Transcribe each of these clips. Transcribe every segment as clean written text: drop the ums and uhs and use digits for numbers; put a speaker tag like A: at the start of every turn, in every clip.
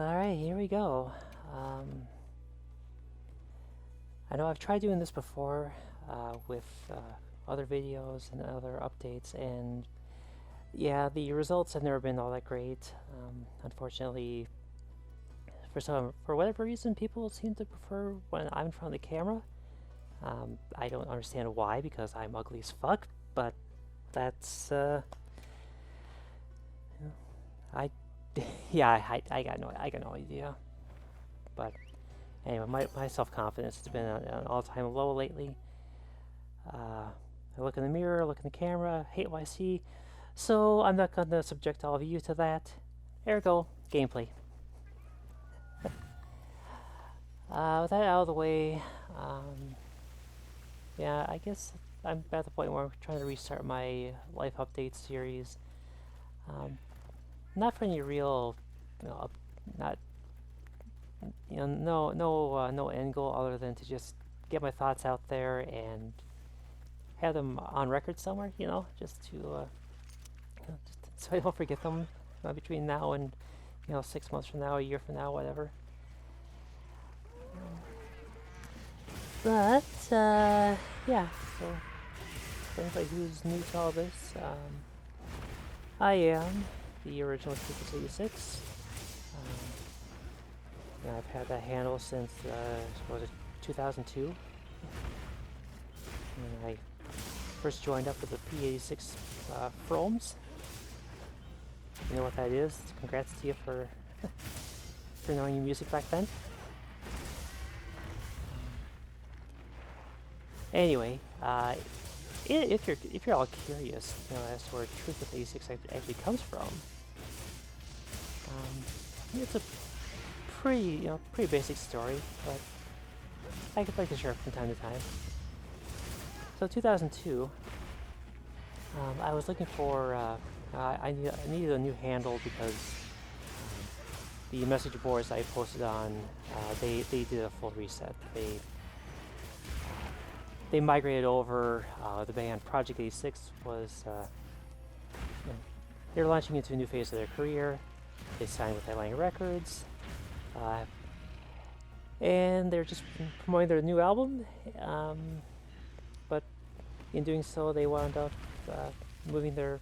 A: Alright, here we go. I know I've tried doing this before with other videos and other updates, and yeah, the results have never been all that great. Unfortunately, for whatever reason, people seem to prefer when I'm in front of the camera. I don't understand why, because I'm ugly as fuck, but that's I yeah, I got no idea. But anyway, my self-confidence has been at an all-time low lately. I look in the mirror, look in the camera, hate what I see, so I'm not going to subject all of you to that. Ergo, gameplay. With that out of the way, yeah, I guess I'm at the point where I'm trying to restart my life update series. Not for any real, not, no end goal other than to just get my thoughts out there and have them on record somewhere, just to, just so I don't forget them between now and, 6 months from now, a year from now, whatever. But, yeah, so for anybody who's new to all this, I am the original Truth 86. I've had that handle since, what was it, 2002? And I first joined up with the P86 Fromes. You know what that is? Congrats to you for for knowing your music back then. Anyway, if you're all curious, as to where Truth with 86 actually comes from, it's a pretty basic story, but I could like to share it from time to time. So 2002, I was looking for I needed a new handle because the message boards I posted on they did a full reset. They migrated over. The band Project 86 was they were launching into a new phase of their career. They signed with Atlantic Records, and they're just promoting their new album. But in doing so, they wound up moving their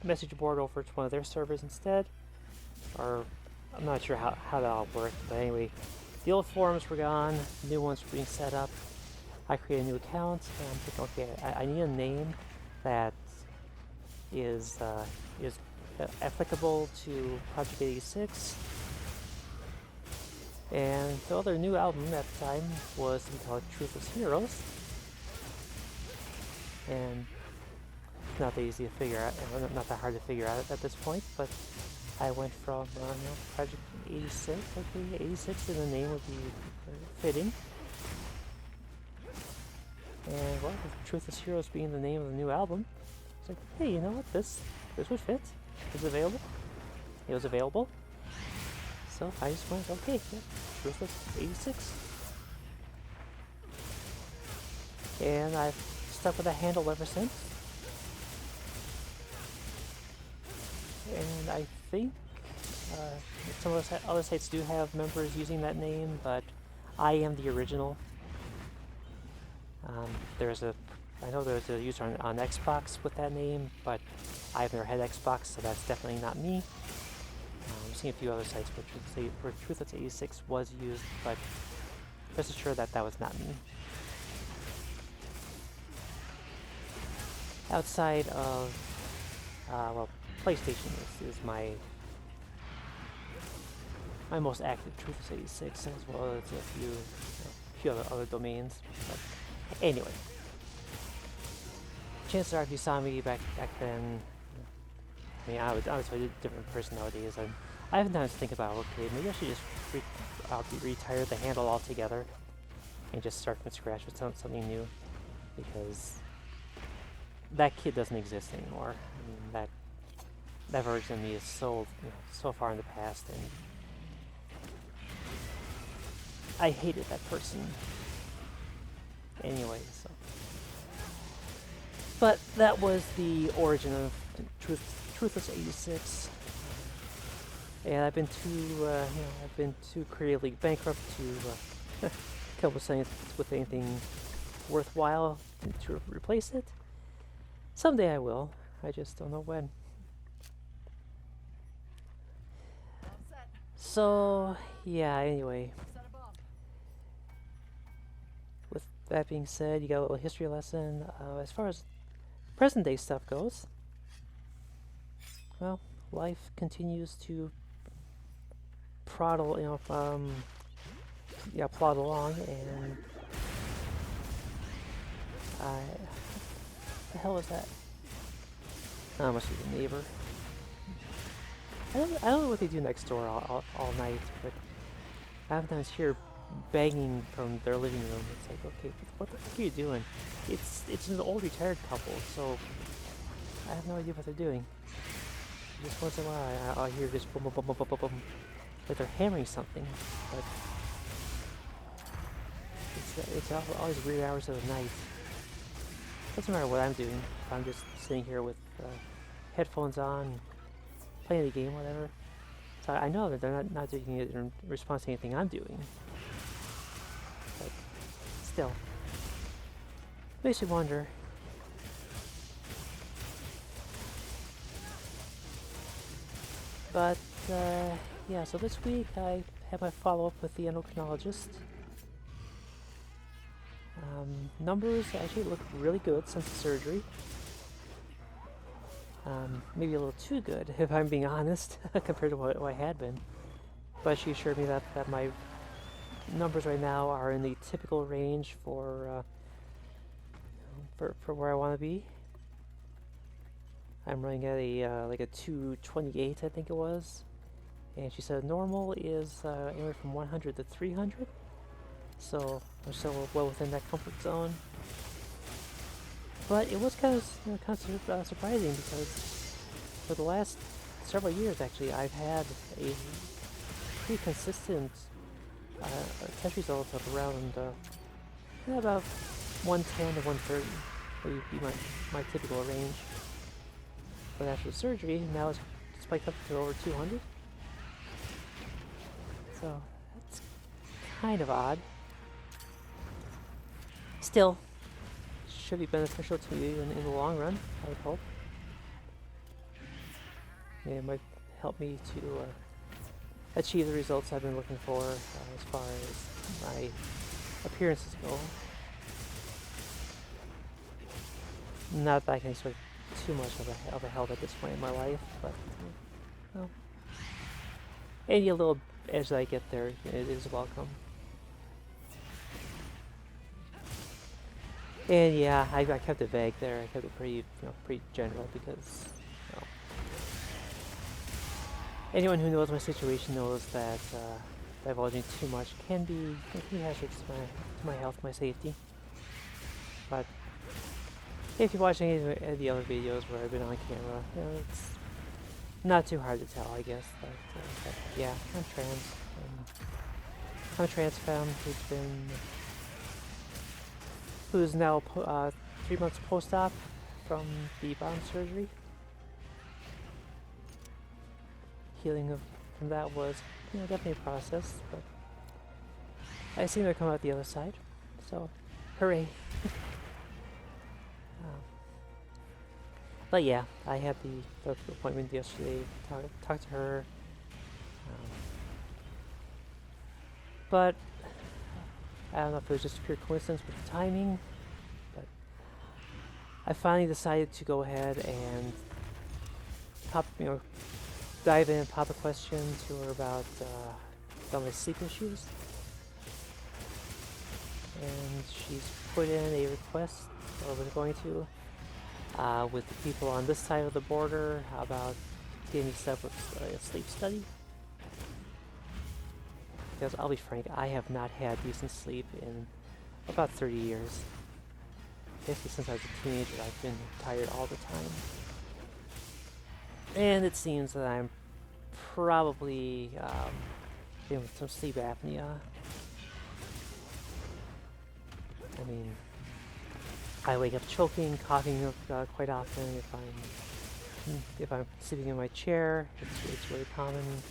A: message board over to one of their servers instead. Or I'm not sure how that all worked, but anyway, the old forums were gone. New ones were being set up. I created a new account, and I'm thinking, okay, I need a name that is applicable to Project 86. And the other new album at the time was called Truthless Heroes. And it's not that easy to figure out, not that hard to figure out at this point, but I went from Project 86, okay, 86 in the name would be fitting. And well, with Truthless Heroes being the name of the new album, it's like, hey, you know what, this would fit. Is it available? It was available. So I just went, okay, yeah, Truthless 86. And I've stuck with that handle ever since. And I think some of the other sites do have members using that name, but I am the original. I know there's a user on Xbox with that name, but I've never had Xbox, so that's definitely not me. I'm seeing a few other sites where Truthless 86 was used, but rest assured that was not me. Outside of, well, PlayStation is my most active Truthless 86, as well as a few other domains. But anyway, chances are if you saw me back then, I mean, I would honestly be a different person nowadays. I have times to think about, okay, maybe I should just retire the handle altogether and just start from scratch with something new, because that kid doesn't exist anymore. I mean, that version of me is so far in the past, and I hated that person. Anyway, so. But that was the origin of Truthless 86. And I've been too creatively bankrupt to come with anything worthwhile to replace it. Someday I will. I just don't know when. So, yeah, anyway. With that being said, you got a little history lesson. As far as present day stuff goes, well, life continues to plod along, and what the hell is that? Oh, must be the neighbor. I don't know what they do next door all night, but I sometimes hear banging from their living room. It's like, okay, what the fuck are you doing? It's an old retired couple, so I have no idea what they're doing. Just once in a while, I'll hear just boom, boom, boom, boom, boom, boom, boom, like they're hammering something, but it's always weird hours of the night. Doesn't matter what I'm doing. If I'm just sitting here with headphones on, playing the game, whatever. So I know that they're not doing it in response to anything I'm doing. But still, makes you wonder. But yeah, so this week I had my follow-up with the endocrinologist. Numbers actually look really good since the surgery. Maybe a little too good, if I'm being honest, compared to what I had been. But she assured me that my numbers right now are in the typical range for where I want to be. I'm running at a like a 228, I think it was, and she said normal is anywhere from 100 to 300. So I'm still well within that comfort zone. But it was kind of surprising because for the last several years, actually, I've had a pretty consistent test result of around about 110 to 130 would be my typical range. But after the surgery, now it's spiked up to over 200. So that's kind of odd. Still, should be beneficial to me in the long run, I would hope. Yeah, it might help me to achieve the results I've been looking for as far as my appearances go. Not that I can expect too much of a help at this point in my life, but well, any little edge that I get there, it is welcome. And yeah, I kept it vague there. I kept it pretty general because, well, anyone who knows my situation knows that divulging too much can be hazardous to my health, my safety. But if you watch any of the other videos where I've been on camera, it's not too hard to tell, I guess. But yeah, I'm trans. I'm a trans femme who's now 3 months post-op from the bottom surgery. Healing from that was, definitely a process, but I seem to come out the other side. So, hooray! But yeah, I had the appointment yesterday. Talked to her. But I don't know if it was just pure coincidence with the timing, but I finally decided to go ahead and dive in and pop a question to her about my sleep issues. And she's put in a request, or was going to, with the people on this side of the border about getting me set up with a sleep study. Because I'll be frank, I have not had decent sleep in about 30 years. Basically since I was a teenager, I've been tired all the time. And it seems that I'm probably dealing with some sleep apnea. I mean, I wake up choking, coughing quite often if I'm sleeping in my chair. It's really common.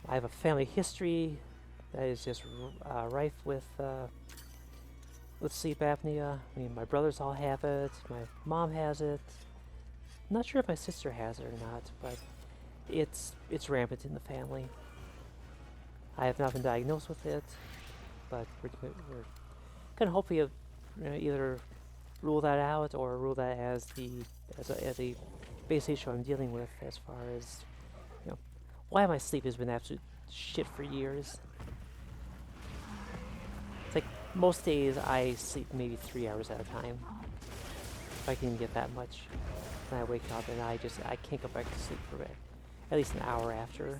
A: I have a family history that is just rife with sleep apnea. I mean, my brothers all have it. My mom has it. I'm not sure if my sister has it or not, but it's rampant in the family. I have not been diagnosed with it, but we're gonna hopefully either rule that out or rule that as a base issue I'm dealing with as far as why my sleep has been absolute shit for years. It's like most days I sleep maybe 3 hours at a time, if I can get that much. And I wake up and I can't go back to sleep for at least an hour after.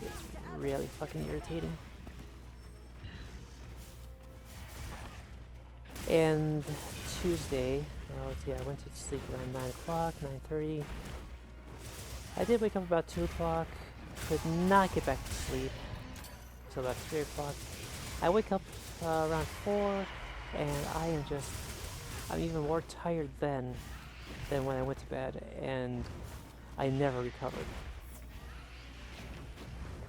A: It's really fucking irritating. And Tuesday, let's see, I went to sleep around 9 o'clock, 9:30. I did wake up about 2 o'clock, could not get back to sleep until about 3 o'clock. I wake up around 4, and I'm even more tired than when I went to bed, and I never recovered.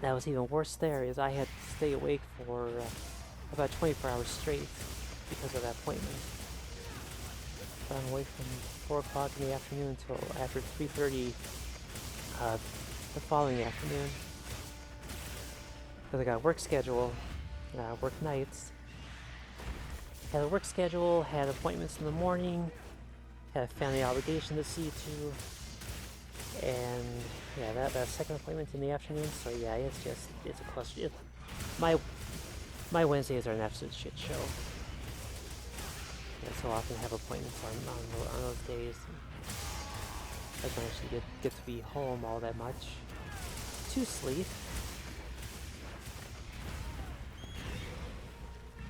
A: That was even worse there, is I had to stay awake for about 24 hours straight because of that appointment. So I'm awake from 4 o'clock in the afternoon until after 3:30 the following afternoon. Because I got a work schedule, work nights. Had a work schedule, had appointments in the morning, had a family obligation to see to, and yeah, that second appointment in the afternoon. So yeah, it's a cluster. My Wednesdays are an absolute shit show. I so often have appointments on those days. I don't actually get to be home all that much to sleep.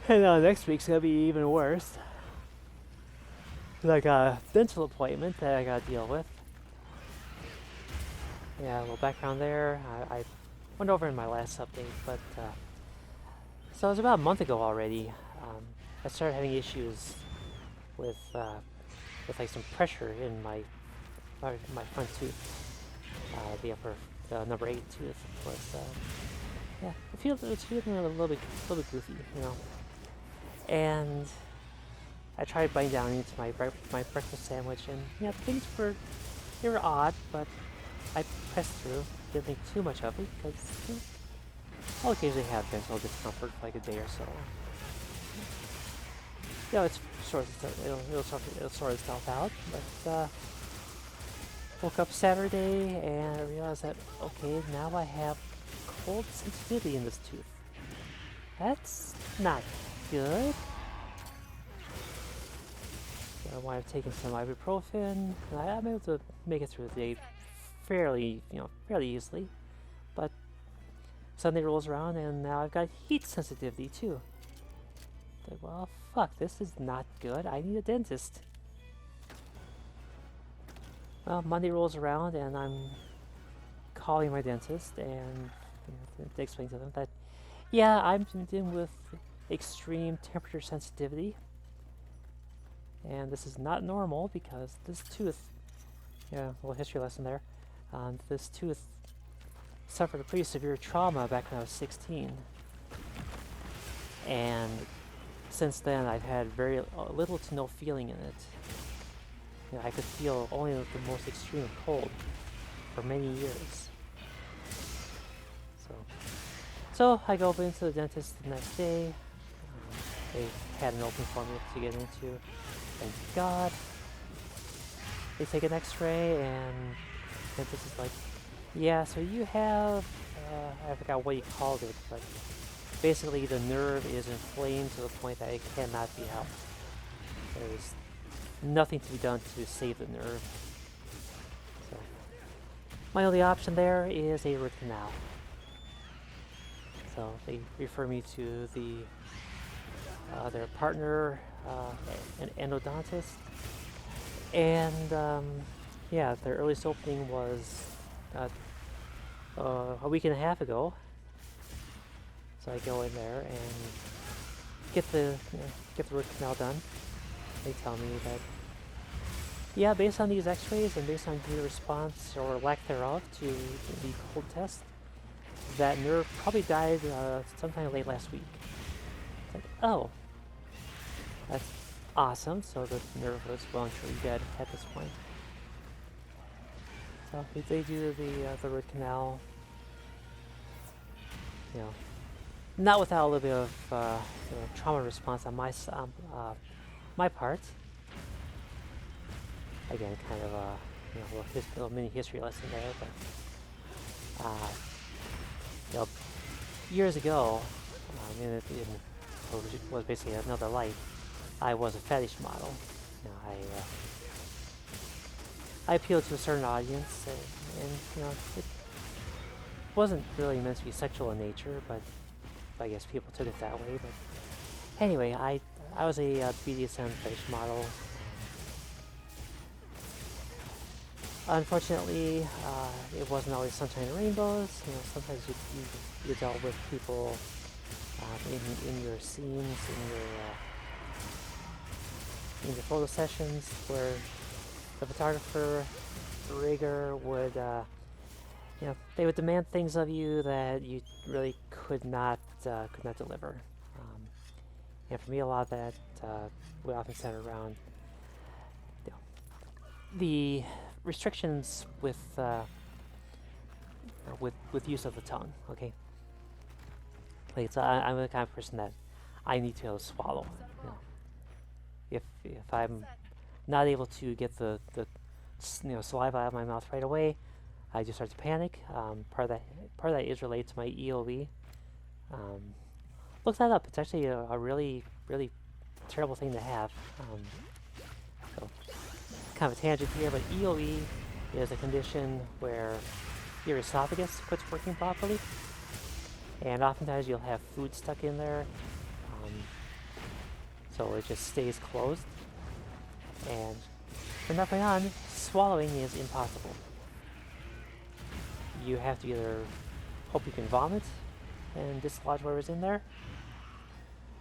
A: And next week's gonna be even worse. I got a dental appointment that I gotta deal with. Yeah, a little background there. I went over in my last update, but so it was about a month ago already. I started having issues with like some pressure in my front tooth. The number 8 tooth was yeah, it was feeling a little bit goofy, And I tried biting down into my breakfast sandwich, and yeah, they were odd, but I pressed through. Didn't think too much of it because I'll occasionally have dental discomfort for like a day or so. It'll sort itself out. But woke up Saturday and I realized that okay, now I have cold sensitivity in this tooth. That's not good. So I wound up taking some ibuprofen. I'm able to make it through the day fairly easily. But Sunday rolls around and now I've got heat sensitivity too. Like, well, fuck, this is not good. I need a dentist. Well, Monday rolls around and I'm calling my dentist and to explain to them that, yeah, I'm dealing with extreme temperature sensitivity. And this is not normal because this tooth, yeah, a little history lesson there. This tooth suffered a pretty severe trauma back when I was 16. And since then, I've had very little to no feeling in it. I could feel only the most extreme cold for many years. So I go into the dentist the next day. They had an open for me to get into. Thank God. They take an X-ray, and the dentist is like, "Yeah, so you have I forgot what he called it, but basically the nerve is inflamed to the point that it cannot be helped. There's nothing to be done to save the nerve. So my only option there is a root canal. So they refer me to their partner, an endodontist, and yeah, their earliest opening was a week and a half ago. So I go in there and get the root canal done. They tell me that, yeah, based on these X-rays and based on the response or lack thereof to the cold test, that nerve probably died sometime late last week. It's like, oh, that's awesome. So the nerve was well and truly dead at this point. So if they do the root canal, you know, not without a little bit of trauma response on my part. Again, kind of a little mini history lesson there, but years ago, in what was basically another life, I was a fetish model. I appealed to a certain audience, and it wasn't really meant to be sexual in nature, but I guess people took it that way. But anyway, I was a BDSM fetish model. Unfortunately, it wasn't always sunshine and rainbows. Sometimes you dealt with people in your scenes, in your photo sessions, where the photographer, the rigger would, they would demand things of you that you really could not deliver. And for me, a lot of that would often center around the restrictions with use of the tongue. Okay, like I'm the kind of person that I need to be able to swallow. If I'm not able to get the saliva out of my mouth right away, I just start to panic. Part of that is related to my EOE. Look that up. It's actually a really terrible thing to have. So kind of a tangent here, but EOE is a condition where your esophagus quits working properly, and oftentimes you'll have food stuck in there, so it just stays closed, and from that point on, swallowing is impossible. You have to either hope you can vomit and dislodge whatever's in there,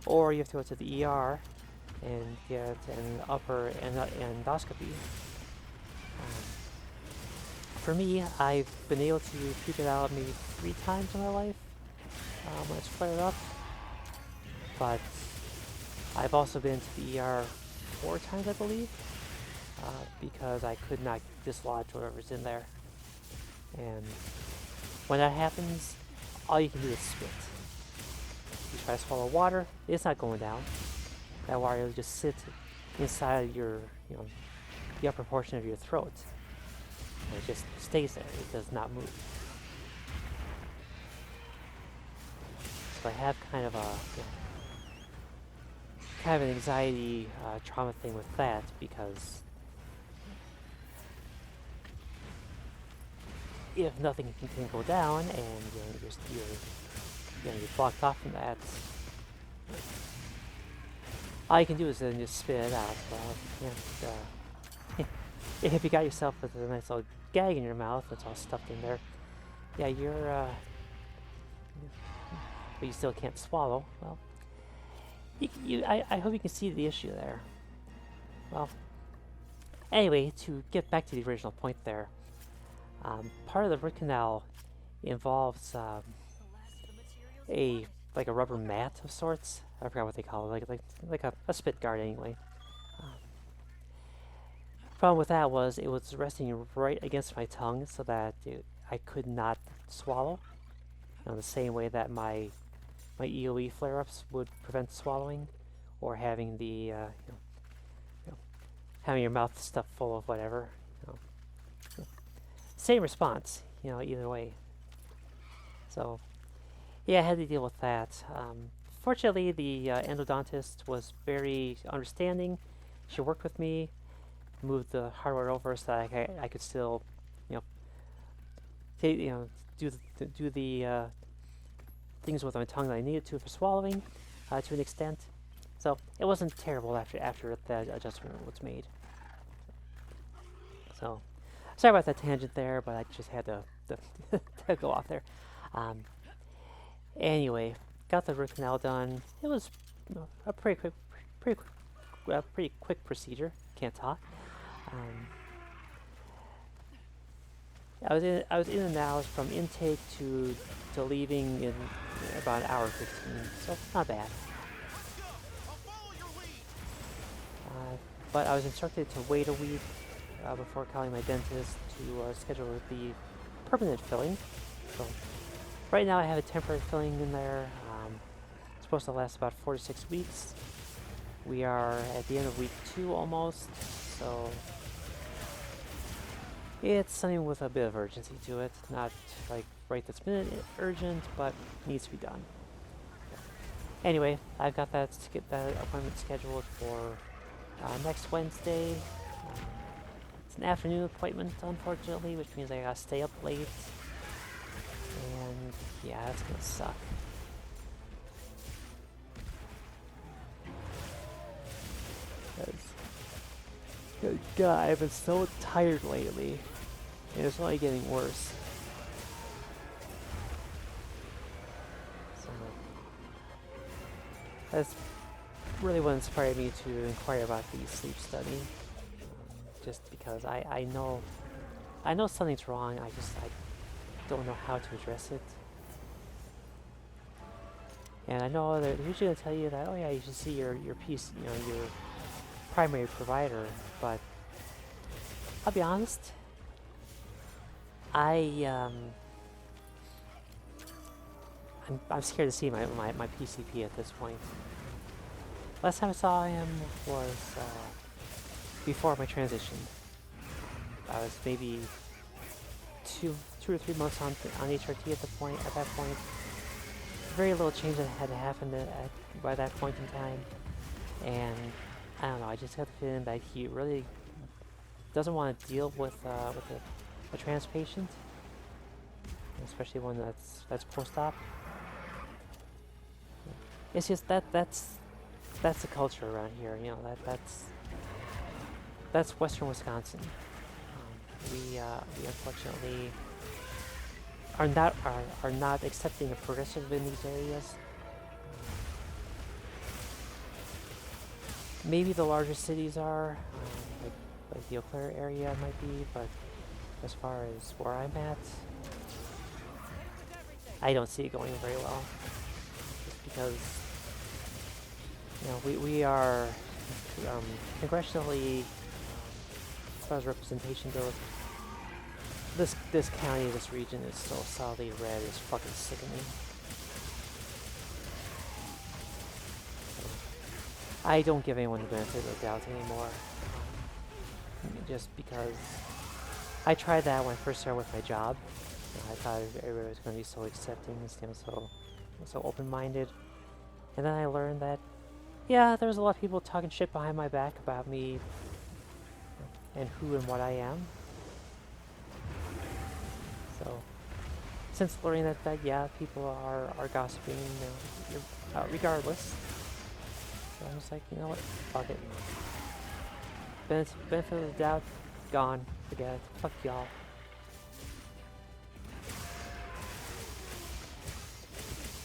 A: or you have to go to the ER and get an upper endoscopy. For me, I've been able to puke it out maybe 3 times in my life when it's flared up, but I've also been to the ER 4 times, I believe, because I could not dislodge whatever's in there. And when that happens, all you can do is spit. You try to swallow water, it's not going down. That water will just sit inside your, the upper portion of your throat. And it just stays there. It does not move. So I have kind of an anxiety trauma thing with that, because if nothing can go down and you're blocked off from that, all you can do is then just spit it out. If you got yourself with a nice little gag in your mouth that's all stuffed in there, yeah, but you still can't swallow. Well, I hope you can see the issue there. Well, anyway, to get back to the original point there, part of the root canal involves a rubber mat of sorts. I forgot what they call it, like a spit guard anyway. Problem with that was it was resting right against my tongue, so that I could not swallow. The same way that my EOE flare-ups would prevent swallowing, or having the having your mouth stuffed full of whatever. Same response, either way. So yeah, I had to deal with that. Fortunately, the endodontist was very understanding. She worked with me, moved the hardware over so that I could still, do the things with my tongue that I needed to for swallowing, to an extent. So it wasn't terrible after that adjustment was made. So sorry about that tangent there, but I just had to go off there. Anyway, got the root canal done. It was a pretty quick procedure. Can't talk. I was in and out from intake to leaving in about an hour 15, so not bad. But I was instructed to wait a week before calling my dentist to schedule the permanent filling. So right now I have a temporary filling in there. It's supposed to last about 4 to 6 weeks. We are at the end of week 2 almost, so it's something with a bit of urgency to it. Not like right this minute urgent, but needs to be done. Anyway, I've got that appointment scheduled for next Wednesday. It's an afternoon appointment, unfortunately, which means I gotta stay up late. And yeah, that's gonna suck. God, I've been so tired lately, and it's only getting worse. So that's really what inspired me to inquire about the sleep study. Just because I know something's wrong. I don't know how to address it. And I know they're usually gonna tell you that, oh yeah, you should see your piece, your primary provider. But I'll be honest, I'm scared to see my PCP at this point. Last time I saw him was before my transition. I was maybe two or 3 months on HRT at that point. Very little change that had happened by that point in time, and I don't know. I just got the feeling that he really doesn't want to deal with a trans patient, especially one that's post-op. It's just that's the culture around here. That's Western Wisconsin. We unfortunately are not accepting of progressive in these areas. Maybe the larger cities are, like the Eau Claire area might be, but as far as where I'm at, I don't see it going very well. Just because, we are congressionally, as far as representation goes, this county, this region is so solidly red. It's fucking sickening. I don't give anyone the benefit of the doubt anymore. Just because I tried that when I first started with my job. I thought everybody was going to be so accepting and so open-minded. And then I learned that, yeah, there was a lot of people talking shit behind my back about me and who and what I am. So, since learning that yeah, people are gossiping, regardless. So I was like, you know what, fuck it. Benefit of the doubt, gone. Forget it. Fuck y'all.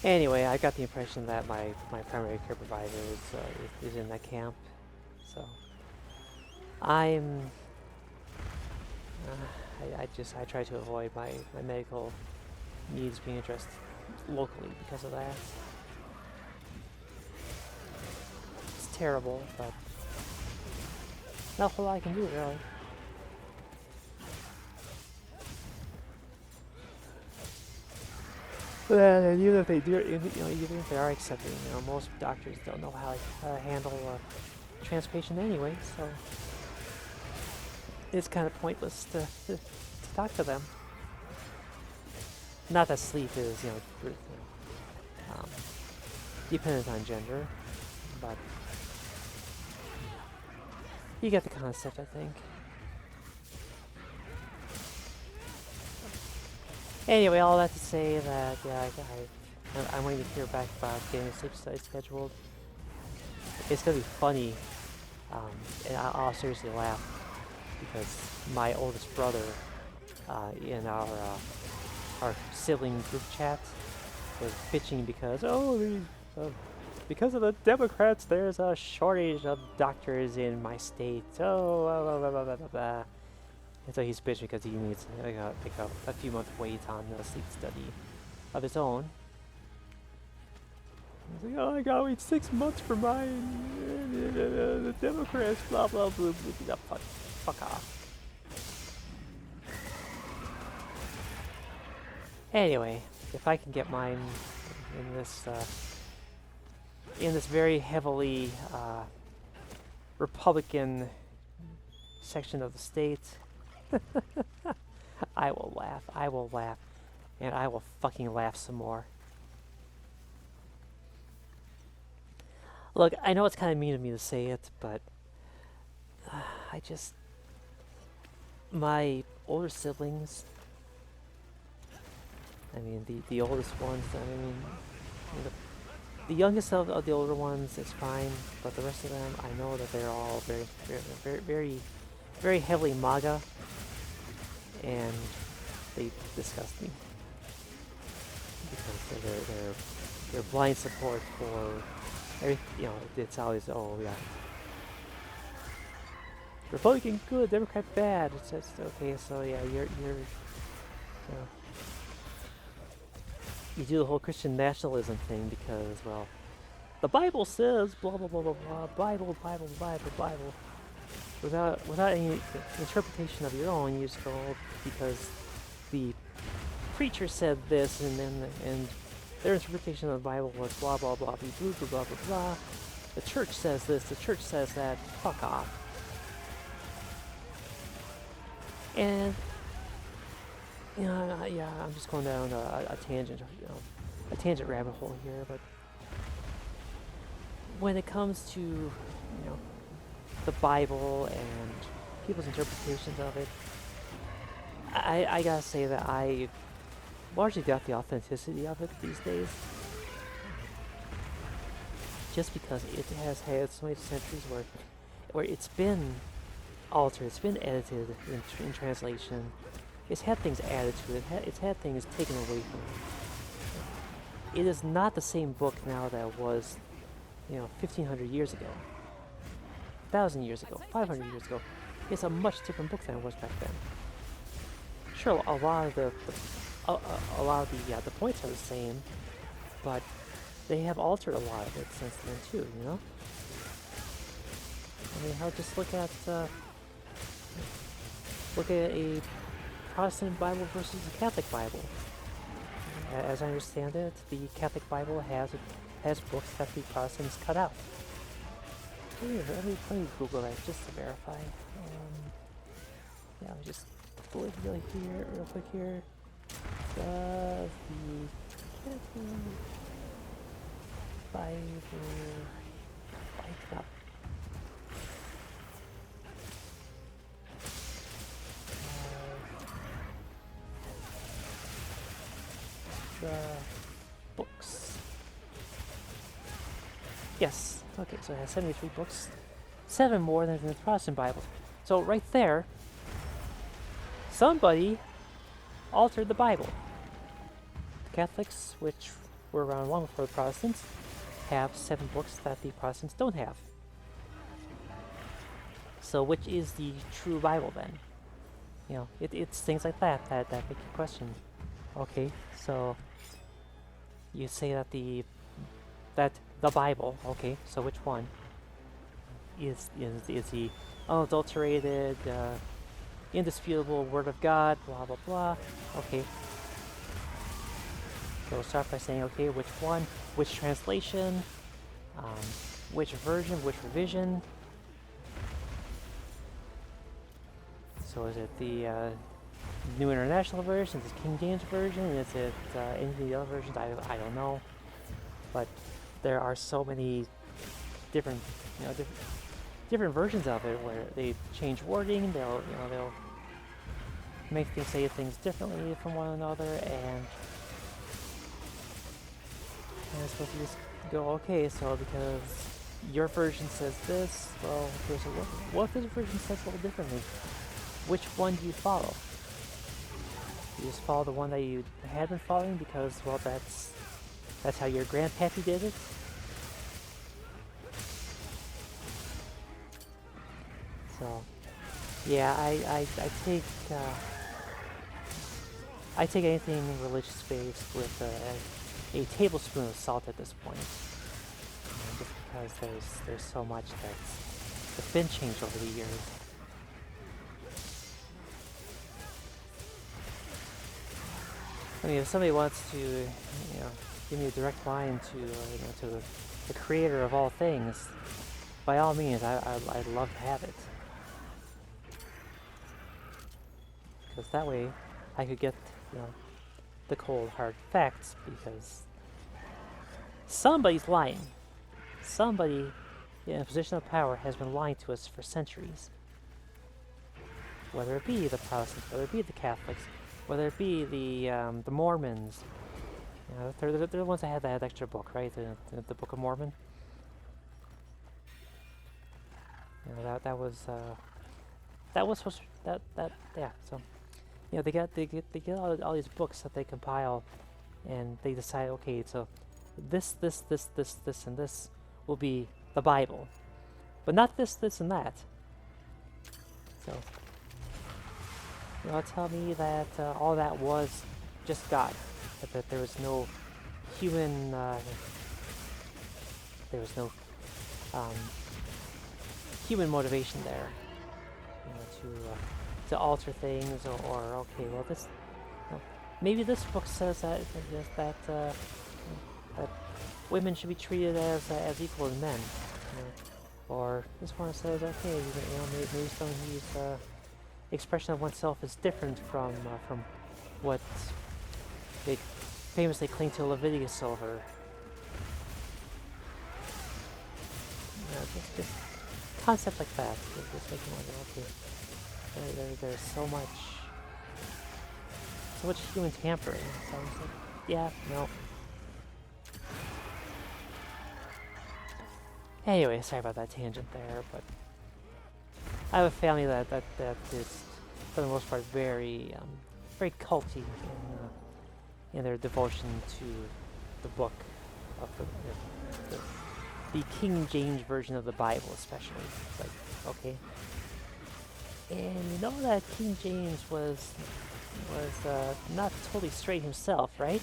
A: Anyway, I got the impression that my primary care provider is in that camp. So, I'm... I try to avoid my medical needs being addressed locally because of that. It's terrible, but not a whole lot I can do, really. And even if they do, even if they are accepting, most doctors don't know how to handle a trans patient anyway, so it's kind of pointless to talk to them. Not that sleep is, dependent on gender, but you get the concept, I think. Anyway, all that to say that, yeah, I'm waiting to hear back about getting a sleep study scheduled. It's gonna be funny, and I'll seriously laugh, because my oldest brother, in our sibling group chat, was bitching because, because of the Democrats, there's a shortage of doctors in my state. Oh, blah, blah, blah, blah, blah. And so he's bitching because he needs like a few months wait on the sleep study of his own. He's like, oh, I gotta wait 6 months for mine. The Democrats, blah blah blah blah blah. Fuck off. Anyway, if I can get mine in this very heavily Republican section of the state, I will laugh. I will laugh, and I will fucking laugh some more. Look, I know it's kind of mean of me to say it, but my older siblings, I mean, the oldest ones, I mean, the youngest of the older ones is fine, but the rest of them, I know that they're all very heavily MAGA, and they disgust me because their blind support for it's always, oh yeah, Republican good, Democrat bad. It's just okay. So yeah, you do the whole Christian nationalism thing because, well, the Bible says blah blah blah blah blah, Bible, without any interpretation of your own. You just go because the preacher said this, and their interpretation of the Bible was blah blah blah blah blah blah blah blah blah. The church says this, the church says that. Fuck off. And yeah, I'm just going down a tangent, a tangent rabbit hole here. But when it comes to the Bible and people's interpretations of it, I gotta say that I largely doubt the authenticity of it these days, just because it has had so many centuries where it's been altered, it's been edited in translation, it's had things added to it, it's had things taken away from it. It is not the same book now that it was 1,500 years ago, 1,000 years ago, 500 years ago. It's a much different book than it was back then. Sure, a lot of the points are the same, but they have altered a lot of it since then too. I mean, just look at a Protestant Bible versus a Catholic Bible. As I understand it, the Catholic Bible has books that the Protestants cut out. Let me Google that just to verify. Yeah, let me just real quick here. The Catholic Bible, up. The books. Yes. Okay, so it has 73 books. 7 more than the Protestant Bibles. So right there, somebody altered the Bible. The Catholics, which were around long before the Protestants, have 7 books that the Protestants don't have. So which is the true Bible then? It's things like that make you question. Okay, so you say that the Bible, okay, so which one is the unadulterated, indisputable Word of God, blah blah blah. Okay, so we'll start by saying, okay, which one, which translation, which version, which revision. So is it the New International Version? Is it King James Version? Is it any of the other versions? I don't know. But there are so many different different versions of it where they change wording. They'll make things say things differently from one another, and I'm supposed to just go, okay, so because your version says this, well, okay, so what if this version says a little differently? Which one do you follow? You just follow the one that you had been following because, well, that's how your grandpappy did it? So, Yeah, I take anything religious based with a tablespoon of salt at this point, just because there's so much that's been changed over the years. I mean, if somebody wants to, give me a direct line to, to the creator of all things, by all means, I'd love to have it. Because that way, I could get, the cold hard facts. Because somebody's lying. Somebody in a position of power has been lying to us for centuries. Whether it be the Protestants, whether it be the Catholics, whether it be the Mormons. They're the ones that had that extra book, right? The Book of Mormon. That was supposed to, yeah. So they get all these books that they compile, and they decide, okay, so this, and this will be the Bible, but not this, and that. So tell me that all that was just God, that there was no human, there was no human motivation there, to alter things, or okay, well this, maybe this book says that that women should be treated as equal as men, or this one says, okay, maybe some of these expression of oneself is different from what they famously cling to Leviticus over. Just concept like that. Just make you wonder, okay, there's so much human tampering. So I was like, yeah, no. Anyway, sorry about that tangent there, but I have a family that is, for the most part, very very culty in their devotion to the book of the King James version of the Bible, especially. It's like, okay, and that King James was not totally straight himself, right?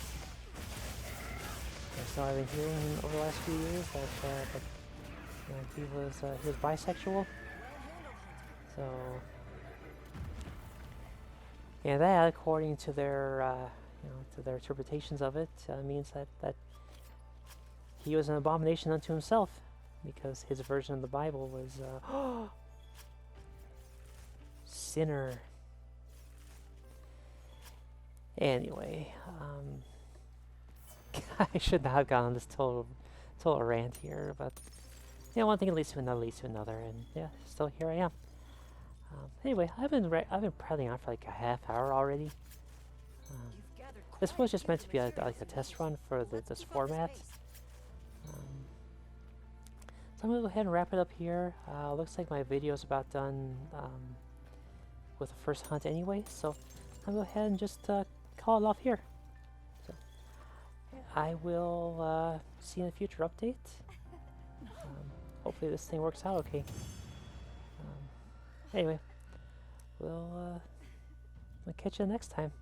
A: And so I've been hearing over the last few years that he was bisexual. So, and that, according to their interpretations of it, means that he was an abomination unto himself, because his version of the Bible was sinner. Anyway, I should not have gone on this total rant here, but one thing leads to another, and yeah, still here I am. Anyway, I've been prattling on for like a half hour already. This was just meant to be like a test run for this format. So I'm gonna go ahead and wrap it up here. Looks like my video is about done with the first hunt anyway, so I'm gonna go ahead and just call it off here. So I will see you in a future update. Hopefully this thing works out okay. Anyway, we'll catch you next time.